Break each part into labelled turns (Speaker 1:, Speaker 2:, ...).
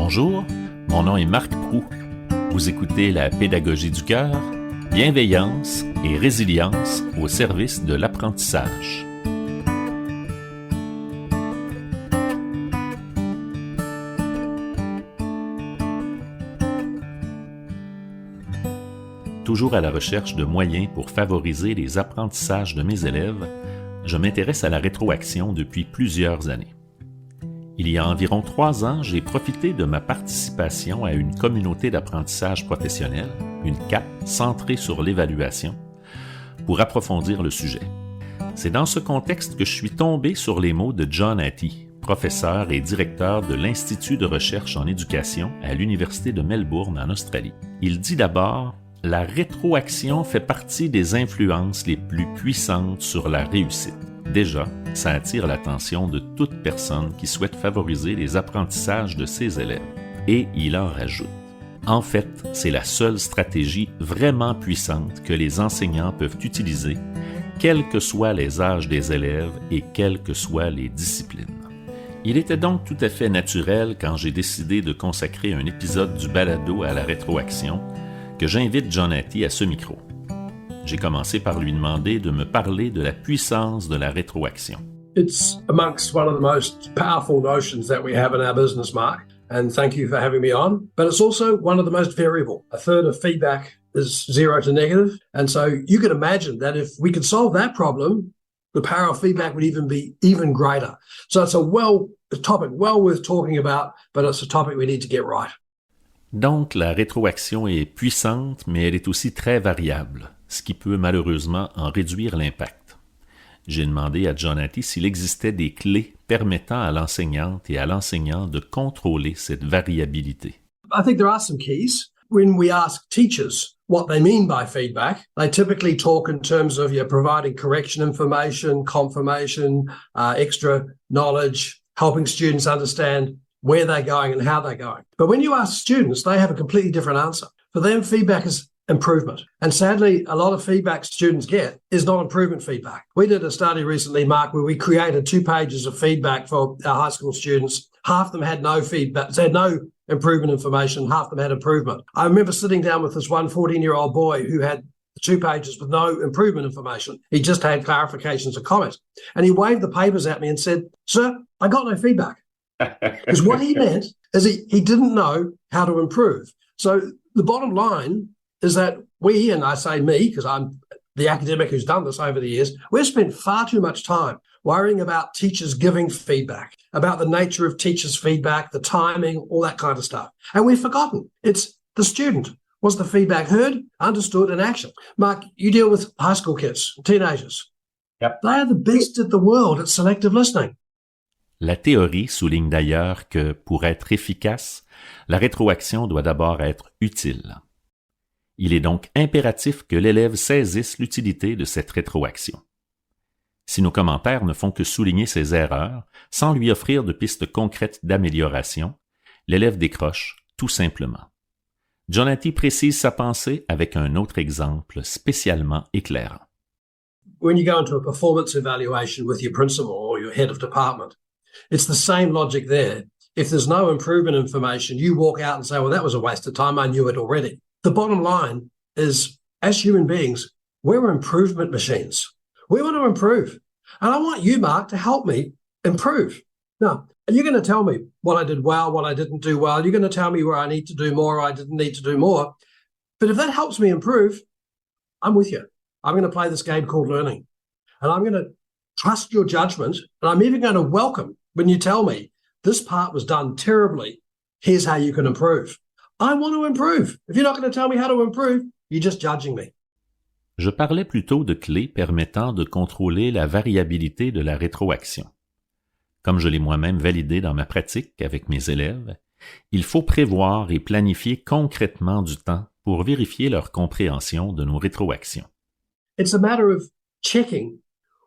Speaker 1: Bonjour, mon nom est Marc Proulx. Vous écoutez la Pédagogie du cœur, bienveillance et résilience au service de l'apprentissage. Toujours à la recherche de moyens pour favoriser les apprentissages de mes élèves, je m'intéresse à la rétroaction depuis plusieurs années. Il y a environ 3 ans, j'ai profité de ma participation à une communauté d'apprentissage professionnel, une CAP centrée sur l'évaluation, pour approfondir le sujet. C'est dans ce contexte que je suis tombé sur les mots de John Hattie, professeur et directeur de l'Institut de recherche en éducation à l'Université de Melbourne en Australie. Il dit d'abord « La rétroaction fait partie des influences les plus puissantes sur la réussite. Déjà, ça attire l'attention de toute personne qui souhaite favoriser les apprentissages de ses élèves. » Et il en rajoute. En fait, c'est la seule stratégie vraiment puissante que les enseignants peuvent utiliser, quels que soient les âges des élèves et quelles que soient les disciplines. Il était donc tout à fait naturel quand j'ai décidé de consacrer un épisode du balado à la rétroaction que j'invite John Hattie à ce micro. J'ai commencé par lui demander de me parler de la puissance de la rétroaction.
Speaker 2: It's amongst one of the most powerful notions that we have in our business, Mark, and thank you for having me on. But it's also one of the most variable. A third of feedback is 0 to negative, and so you can imagine that if we could solve that problem, the power of feedback would even be even greater. So it's a topic well worth talking about, but it's a topic we need to get right.
Speaker 1: Donc, la rétroaction est puissante, mais elle est aussi très variable, ce qui peut malheureusement en réduire l'impact. J'ai demandé à John Hattie s'il existait des clés permettant à l'enseignante et à l'enseignant de contrôler cette variabilité.
Speaker 2: I think there are some keys. When we ask teachers what they mean by feedback, they typically talk in terms of providing correction information, confirmation, extra knowledge, helping students understand where they're going and how they're going. But when you ask students, they have a completely different answer. For them, feedback is improvement. And sadly, a lot of feedback students get is not improvement feedback. We did a study recently, Mark, where we created 2 pages of feedback for our high school students. Half of them had no feedback, they had no improvement information, half of them had improvement. I remember sitting down with this one 14-year-old boy who had 2 pages with no improvement information. He just had clarifications and comments. And he waved the papers at me and said, "Sir, I got no feedback." Because what he meant is he didn't know how to improve. So the bottom line is that we, and I say me, because I'm the academic who's done this over the years, we've spent far too much time worrying about teachers giving feedback, about the nature of teachers' feedback, the timing, all that kind of stuff. And we've forgotten. It's the student. Was the feedback heard, understood, and action? Mark, you deal with high school kids, teenagers.
Speaker 1: Yep.
Speaker 2: They are the best at the world at selective listening.
Speaker 1: La théorie souligne d'ailleurs que, pour être efficace, la rétroaction doit d'abord être utile. Il est donc impératif que l'élève saisisse l'utilité de cette rétroaction. Si nos commentaires ne font que souligner ses erreurs, sans lui offrir de pistes concrètes d'amélioration, l'élève décroche tout simplement. John Hattie précise sa pensée avec un autre exemple spécialement éclairant.
Speaker 2: When you go into a performance evaluation with your principal or your head of department, it's the same logic there. If there's no improvement information, you walk out and say, well, that was a waste of time. I knew it already. The bottom line is, as human beings, we're improvement machines. We want to improve. And I want you, Mark, to help me improve. Now, you're going to tell me what I did well, what I didn't do well. You're going to tell me where I need to do more or I didn't need to do more. But if that helps me improve, I'm with you. I'm going to play this game called learning. And I'm going to trust your judgment. And I'm even going to welcome when you tell me this part was done terribly. Here's how you can improve. I want to improve. If you're not going to tell me how to improve, you're just judging me.
Speaker 1: Je parlais plutôt de clés permettant de contrôler la variabilité de la rétroaction. Comme je l'ai moi-même validé dans ma pratique avec mes élèves, il faut prévoir et planifier concrètement du temps pour vérifier leur compréhension de nos rétroactions.
Speaker 2: It's a matter of checking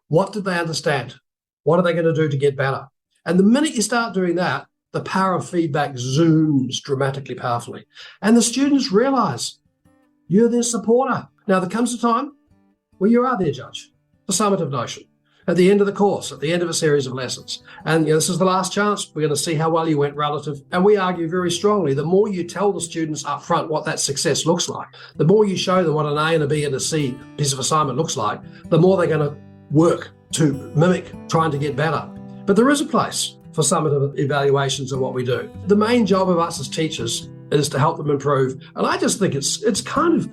Speaker 2: what did they understand? What are they going to do to get better? And the minute you start doing that, the power of feedback zooms dramatically powerfully. And the students realize you're their supporter. Now, there comes a time where you are their judge, the summative notion. at the end of the course, at the end of a series of lessons. And this is the last chance. We're going to see how well you went relative. And we argue very strongly, the more you tell the students up front what that success looks like, the more you show them what an A and a B and a C piece of assignment looks like, the more they're going to work to mimic trying to get better. But there is a place for summative evaluations of what we do. The main job of us as teachers is to help them improve. And I just think it's kind of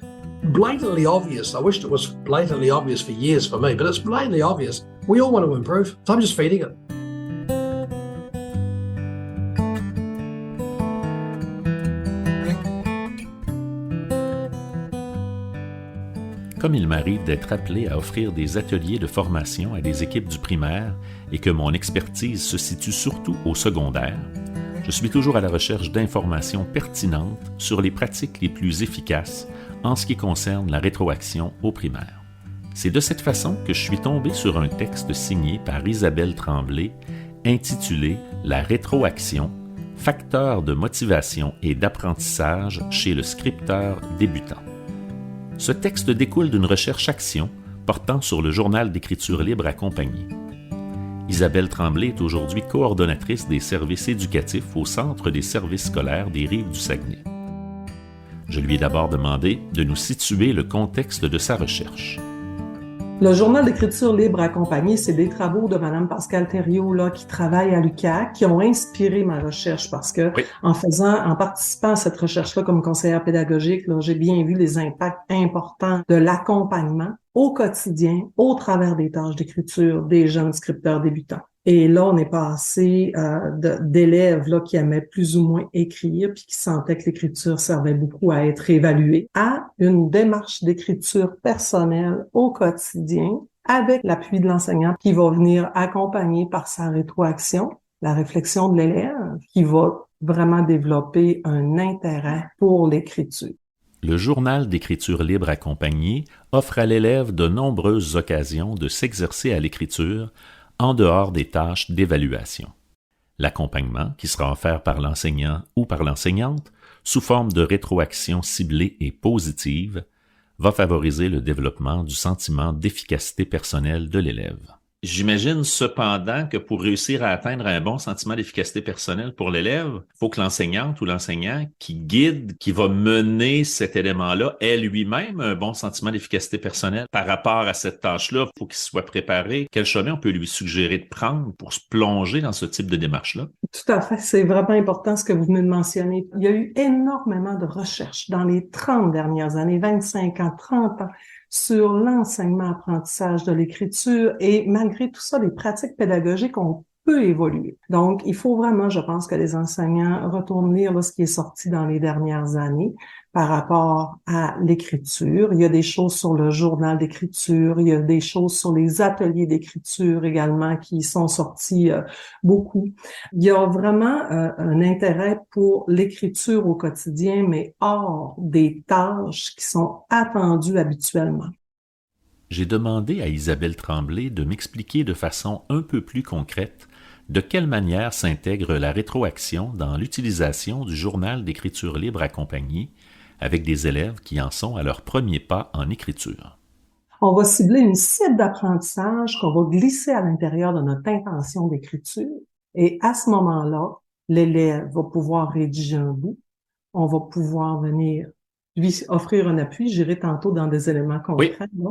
Speaker 2: blatantly obvious. I wished it was blatantly obvious for years for me, but it's blatantly obvious. We all want to improve, so I'm just feeding it.
Speaker 1: Comme il m'arrive d'être appelé à offrir des ateliers de formation à des équipes du primaire et que mon expertise se situe surtout au secondaire, je suis toujours à la recherche d'informations pertinentes sur les pratiques les plus efficaces en ce qui concerne la rétroaction au primaire. C'est de cette façon que je suis tombé sur un texte signé par Isabelle Tremblay intitulé « La rétroaction, facteur de motivation et d'apprentissage chez le scripteur débutant ». Ce texte découle d'une recherche-action portant sur le journal d'écriture libre accompagné. Isabelle Tremblay est aujourd'hui coordonnatrice des services éducatifs au Centre des services scolaires des Rives du Saguenay. Je lui ai d'abord demandé de nous situer le contexte de sa recherche.
Speaker 3: Le journal d'écriture libre accompagné, c'est des travaux de Mme Pascale Thériault là, qui travaille à l'UQAC, qui ont inspiré ma recherche parce que
Speaker 1: Oui.
Speaker 3: en participant à cette recherche-là comme conseillère pédagogique, là, j'ai bien vu les impacts importants de l'accompagnement au quotidien, au travers des tâches d'écriture des jeunes scripteurs débutants. Et là, on est passé d'élèves là qui aimaient plus ou moins écrire puis qui sentaient que l'écriture servait beaucoup à être évaluée à une démarche d'écriture personnelle au quotidien avec l'appui de l'enseignant qui va venir accompagner par sa rétroaction la réflexion de l'élève qui va vraiment développer un intérêt pour l'écriture.
Speaker 1: Le journal d'écriture libre accompagné offre à l'élève de nombreuses occasions de s'exercer à l'écriture en dehors des tâches d'évaluation. L'accompagnement, qui sera offert par l'enseignant ou par l'enseignante, sous forme de rétroaction ciblée et positive, va favoriser le développement du sentiment d'efficacité personnelle de l'élève. J'imagine cependant que pour réussir à atteindre un bon sentiment d'efficacité personnelle pour l'élève, il faut que l'enseignante ou l'enseignant qui guide, qui va mener cet élément-là, ait lui-même un bon sentiment d'efficacité personnelle par rapport à cette tâche-là. Il faut qu'il soit préparé. Quel chemin on peut lui suggérer de prendre pour se plonger dans ce type de démarche-là? Tout
Speaker 3: à fait. C'est vraiment important ce que vous venez de mentionner. Il y a eu énormément de recherches dans les 30 dernières années, 25 ans, 30 ans, sur l'enseignement-apprentissage de l'écriture et malgré tout ça, les pratiques pédagogiques ont peu évolué. Donc, il faut vraiment, je pense, que les enseignants retournent lire là, ce qui est sorti dans les dernières années par rapport à l'écriture. Il y a des choses sur le journal d'écriture, il y a des choses sur les ateliers d'écriture également qui sont sortis beaucoup. Il y a vraiment un intérêt pour l'écriture au quotidien, mais hors des tâches qui sont attendues habituellement.
Speaker 1: J'ai demandé à Isabelle Tremblay de m'expliquer de façon un peu plus concrète de quelle manière s'intègre la rétroaction dans l'utilisation du journal d'écriture libre accompagné avec des élèves qui en sont à leur premier pas en écriture.
Speaker 3: On va cibler une cible d'apprentissage qu'on va glisser à l'intérieur de notre intention d'écriture et à ce moment-là, l'élève va pouvoir rédiger un bout, on va pouvoir venir lui offrir un appui, j'irai tantôt dans des éléments concrets,
Speaker 1: oui.
Speaker 3: Là,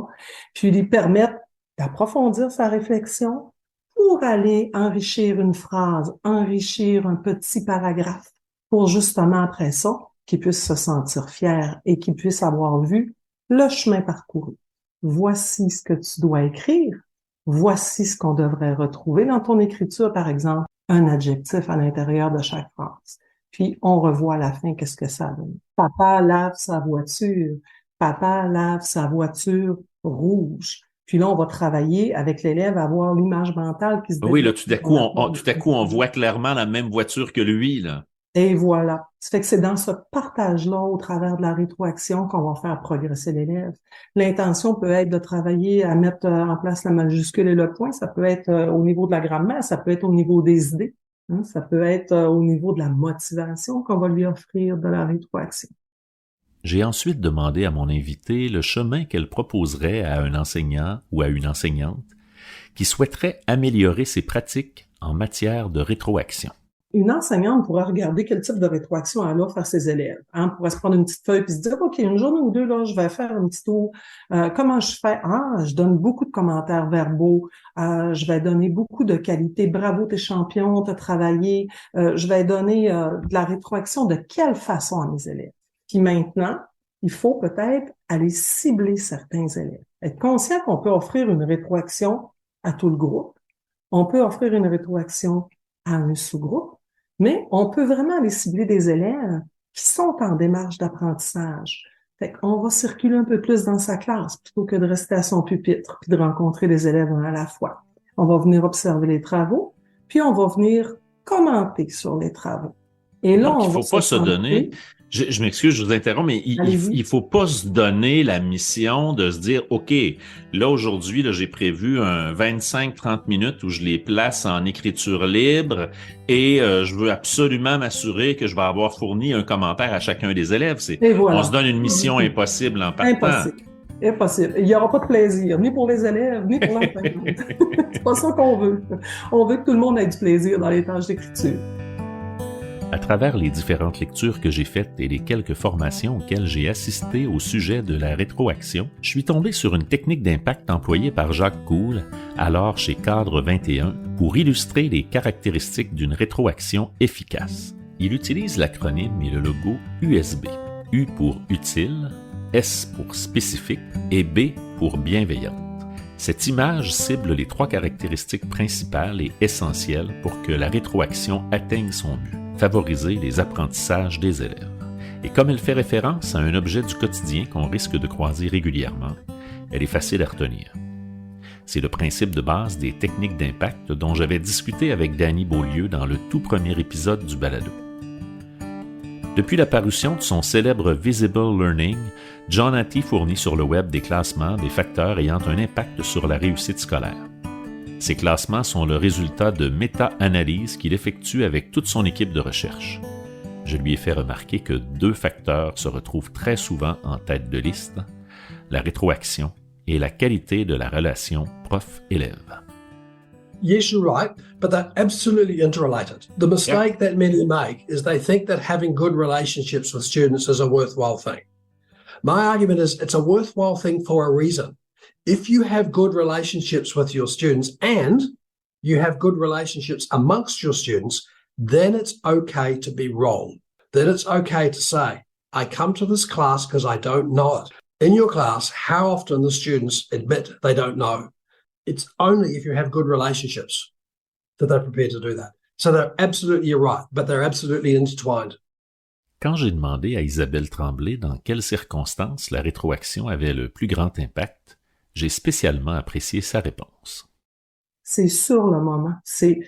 Speaker 3: puis lui permettre d'approfondir sa réflexion pour aller enrichir une phrase, enrichir un petit paragraphe, pour justement après ça, qu'il puisse se sentir fier et qu'il puisse avoir vu le chemin parcouru. Voici ce que tu dois écrire, voici ce qu'on devrait retrouver dans ton écriture, par exemple, un adjectif à l'intérieur de chaque phrase. Puis, on revoit à la fin qu'est-ce que ça donne. Papa lave sa voiture. Papa lave sa voiture rouge. Puis là, on va travailler avec l'élève à avoir l'image mentale qui se développe.
Speaker 1: Oui, là, tout à coup, on voit clairement la même voiture que lui, là.
Speaker 3: Et voilà. Ça fait que c'est dans ce partage-là, au travers de la rétroaction, qu'on va faire progresser l'élève. L'intention peut être de travailler à mettre en place la majuscule et le point. Ça peut être au niveau de la grammaire, ça peut être au niveau des idées. Ça peut être au niveau de la motivation qu'on va lui offrir de la rétroaction.
Speaker 1: J'ai ensuite demandé à mon invité le chemin qu'elle proposerait à un enseignant ou à une enseignante qui souhaiterait améliorer ses pratiques en matière de rétroaction.
Speaker 3: Une enseignante pourrait regarder quel type de rétroaction elle offre à ses élèves. Elle pourrait se prendre une petite feuille puis se dire, OK, une journée ou deux, là, je vais faire un petit tour. Comment je fais? Je donne beaucoup de commentaires verbaux. Je vais donner beaucoup de qualités. Bravo, t'es champion, t'as travaillé. Je vais donner de la rétroaction de quelle façon à mes élèves? Puis maintenant, il faut peut-être aller cibler certains élèves. Être conscient qu'on peut offrir une rétroaction à tout le groupe. On peut offrir une rétroaction à un sous-groupe. Mais on peut vraiment aller cibler des élèves qui sont en démarche d'apprentissage. Fait qu'on va circuler un peu plus dans sa classe plutôt que de rester à son pupitre puis de rencontrer les élèves un à la fois. On va venir observer les travaux, puis on va venir commenter sur les travaux. Et là,
Speaker 1: donc, il faut pas se donner... Je m'excuse, je vous interromps, mais il faut pas se donner la mission de se dire, OK, là, aujourd'hui, là, j'ai prévu un 25-30 minutes où je les place en écriture libre et je veux absolument m'assurer que je vais avoir fourni un commentaire à chacun des élèves. Voilà. On se donne une mission impossible en partant.
Speaker 3: Impossible. Il n'y aura pas de plaisir, ni pour les élèves, ni pour l'enseignant. C'est pas ça qu'on veut. On veut que tout le monde ait du plaisir dans les tâches d'écriture.
Speaker 1: À travers les différentes lectures que j'ai faites et les quelques formations auxquelles j'ai assisté au sujet de la rétroaction, je suis tombé sur une technique d'impact employée par Jacques Cool, alors chez Cadre 21, pour illustrer les caractéristiques d'une rétroaction efficace. Il utilise l'acronyme et le logo USB. U pour utile, S pour spécifique et B pour bienveillante. Cette image cible les trois caractéristiques principales et essentielles pour que la rétroaction atteigne son but. Favoriser les apprentissages des élèves. Et comme elle fait référence à un objet du quotidien qu'on risque de croiser régulièrement, elle est facile à retenir. C'est le principe de base des techniques d'impact dont j'avais discuté avec Danny Beaulieu dans le tout premier épisode du balado. Depuis la parution de son célèbre Visible Learning, John Hattie fournit sur le web des classements des facteurs ayant un impact sur la réussite scolaire. Ces classements sont le résultat de méta-analyses qu'il effectue avec toute son équipe de recherche. Je lui ai fait remarquer que 2 facteurs se retrouvent très souvent en tête de liste, la rétroaction et la qualité de la relation prof-élève.
Speaker 2: Yes, you're right, but they're absolutely interrelated. The mistake that many make is they think that having good relationships with students is a worthwhile thing. My argument is it's a worthwhile thing for a reason. If you have good relationships with your students and you have good relationships amongst your students, then it's okay to be wrong. Then it's okay to say, I come to this class because I don't know it. In your class, how often the students admit they don't know? It's only if you have good relationships that they're prepared to do that. So they're absolutely right, but they're absolutely intertwined.
Speaker 1: Quand j'ai demandé à Isabelle Tremblay dans quelles circonstances la rétroaction avait le plus grand impact, j'ai spécialement apprécié sa réponse.
Speaker 3: C'est sur le moment. C'est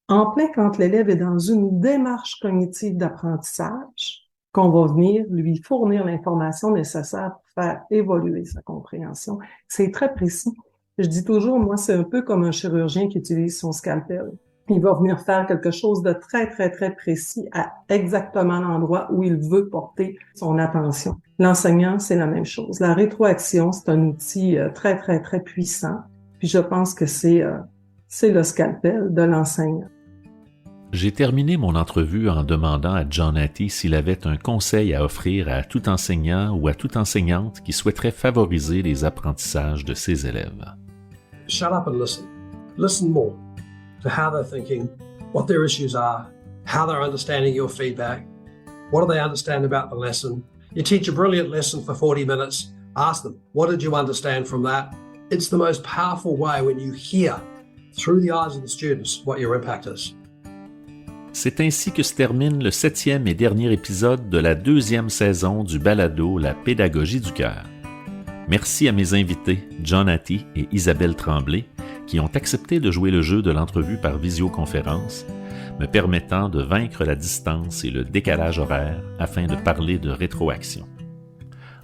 Speaker 3: en plein quand l'élève est dans une démarche cognitive d'apprentissage qu'on va venir lui fournir l'information nécessaire pour faire évoluer sa compréhension. C'est très précis. Je dis toujours, moi, c'est un peu comme un chirurgien qui utilise son scalpel. Il va venir faire quelque chose de très, très, très précis à exactement l'endroit où il veut porter son attention. L'enseignant, c'est la même chose. La rétroaction, c'est un outil très, très, très puissant. Puis je pense que c'est le scalpel de l'enseignant.
Speaker 1: J'ai terminé mon entrevue en demandant à John Hattie s'il avait un conseil à offrir à tout enseignant ou à toute enseignante qui souhaiterait favoriser les apprentissages de ses élèves.
Speaker 2: Shut up and listen. Listen more to how they're thinking, what their issues are, how they're understanding your feedback, what do they understand about the lesson. You teach a brilliant lesson for 40 minutes, ask them, what did you understand from that? It's the most powerful way when you hear through the eyes of the students what your impact is.
Speaker 1: C'est ainsi que se termine le 7e et dernier épisode de la 2e saison du balado La pédagogie du cœur. Merci à mes invités, John Hattie et Isabelle Tremblay, qui ont accepté de jouer le jeu de l'entrevue par visioconférence, me permettant de vaincre la distance et le décalage horaire afin de parler de rétroaction.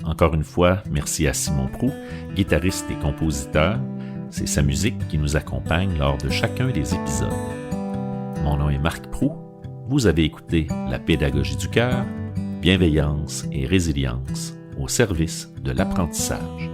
Speaker 1: Encore une fois, merci à Simon Proulx, guitariste et compositeur. C'est sa musique qui nous accompagne lors de chacun des épisodes. Mon nom est Marc Proulx. Vous avez écouté La pédagogie du cœur, bienveillance et résilience au service de l'apprentissage.